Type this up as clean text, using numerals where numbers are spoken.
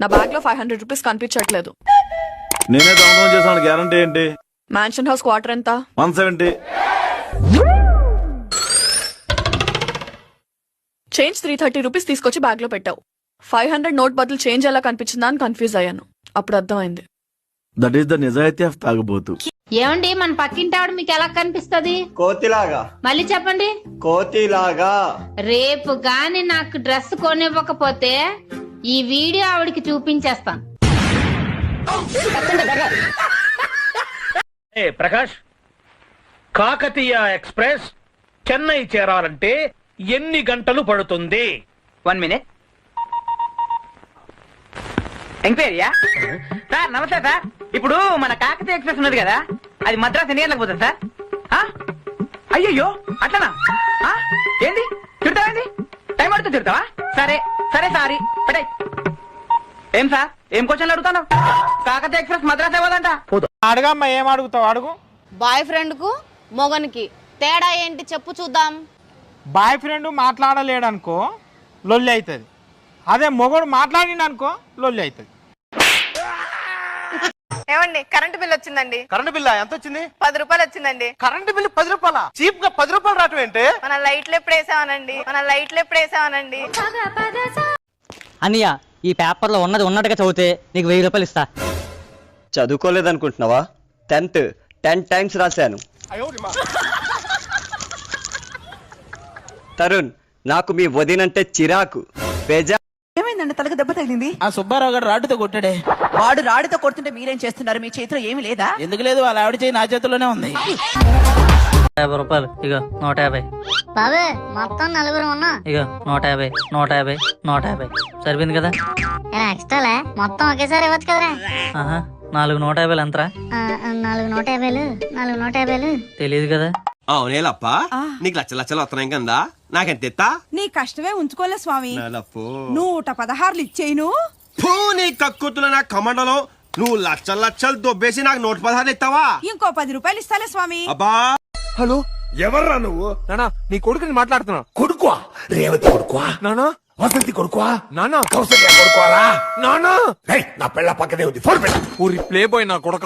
నా బ్యాగ్ లో 500 రూపీస్ కనిపించట్లేదు. నేనే దొంగతనం చేసాను, గ్యారంటీ ఏంటి? మ్యాన్షన్ హౌస్ క్వార్టర్ ఎంత? 170. చేంజ్ 330 రూపీస్ తీసుకొచ్చి బ్యాగ్ లో పెట్టావు. 500 నోట్ బదులు చేంజ్ ఎలా కనిపించిందా అని కన్ఫ్యూజ్ అయ్యాను. అప్పుడు అర్థమైంది. దట్ ఈస్ ద నిజాయితీ ఆఫ్ తాగుబోతు. ఏమండి మన పక్కింటి ఆవిడ మీకు ఎలా కనిపిస్తది? కోతిలాగా. మళ్ళీ చెప్పండి. కోతిలాగా. రేపు గాని నాకు డ్రెస్ కొనివ్వకపోతే ఈ వీడియో ఆవిడకి చూపించేస్తాను. ప్రకాష్, కాకతీయ ఎక్స్ప్రెస్ చెన్నై చేరాలంటే ఎన్ని గంటలు పడుతుంది? 1 minute. ఎంక్వైరీయా? సార్ నమస్తే సార్. ఇప్పుడు మన కాకతీయ ఎక్స్ప్రెస్ ఉన్నది కదా, అది మద్రాసు ఎన్ని గంటలకు పోతుంది సార్? అయ్యయ్యో అట్లనా? ఏంది తిడతావేంది? టైం అడుగుతా తిడతావా? సరే సరే సారీ పెట్టే. ఏం సార్ ఏం క్వశ్చన్లు అడుగుతాను? కాకతీయ ఎక్స్ప్రెస్ మద్రాసు పోదంట. అడగమ్మా, ఏం అడుగుతావు అడుగు. బాయ్ ఫ్రెండ్ కు మొగనికి తేడా ఏంటి చెప్పు చూద్దాం. బాయ్ ఫ్రెండ్ మాట్లాడలేడనుకో లొల్లి అవుతుంది, అదే మొగడు మాట్లాడిండనుకో లొల్లి అవుతుంది. ఏమండి కరెంటు బిల్ వచ్చిందండి. కరెంట్ బిల్లా ఎంత వచ్చింది? 10 రూపాయలు వచ్చిందండి. కరెంట్ బిల్లు 10 రూపాయల? చీప్ గా 10 రూపాయలు రావటం ఏంటి? మన లైట్లు ఎప్పుడు వేసామనండి. అన్నయ్య, ఈ పేపర్లో ఉన్నది ఉన్నట్టుగా చదివితే నీకు 1000 రూపాయలు ఇస్తా. చదువుకోలేదనుకుంటున్నావా? 10th 10 times రాశాను. తరుణ్, నాకు మీ వదినంటే చిరాకు. ఏమైందండి? తలకు దెబ్బ తగిలింది. ఆ సుబ్బారావు గారు రాడుతో కొట్టాడే. వాడు రాడితో కొడుతుంటే మీరేం చేస్తున్నారు? మీ చేతిలో ఏమీ లేదా? ఎందుకు లేదు, వాళ్ళ ఆవిడ చేయి నా చేతిలోనే ఉంది. 50 రూపాయలు ఇగో 150. బాబే మొత్తం 4 ఉన్నా. ఇగో 150 150 150 సరిపోయింది కదా? ఎక్స్ట్రాలే మొత్తం ఒకేసారి ఇవ్వచ్చు కదరా. 4 150 ఎంతరా? 4 150 తెలియదు కదా? అవునేలప్ప, నీకు లక్షలు వస్తున్నాయి కదా, నాకెంత ఎత్తా? నీ కష్టమే ఉంచుకోలే స్వామి. 116 ఇచ్చేయను. నీ కక్కుతున్న నా కమండలో నువ్వు లక్షలు దొబ్బేసి నాకు 116 ఇస్తావా? ఇంకో 10 రూపాయలు ఇస్తాలే స్వామి. అబ్బా. హలో, ఎవర్రా నువ్వు? నానా నీ కొడుకుని మాట్లాడుతున్నా. కొడుకువా? రేవతి కొడుకువా? నానా వసంతి కొడుకువా? నానా కౌసల్య కొడుకువారా? నానా నా పెళ్ళ పక్కనే ఉంది, ఫోన్ పెట్ట. ఊరి ప్లే బాయ్ నా కొడుక.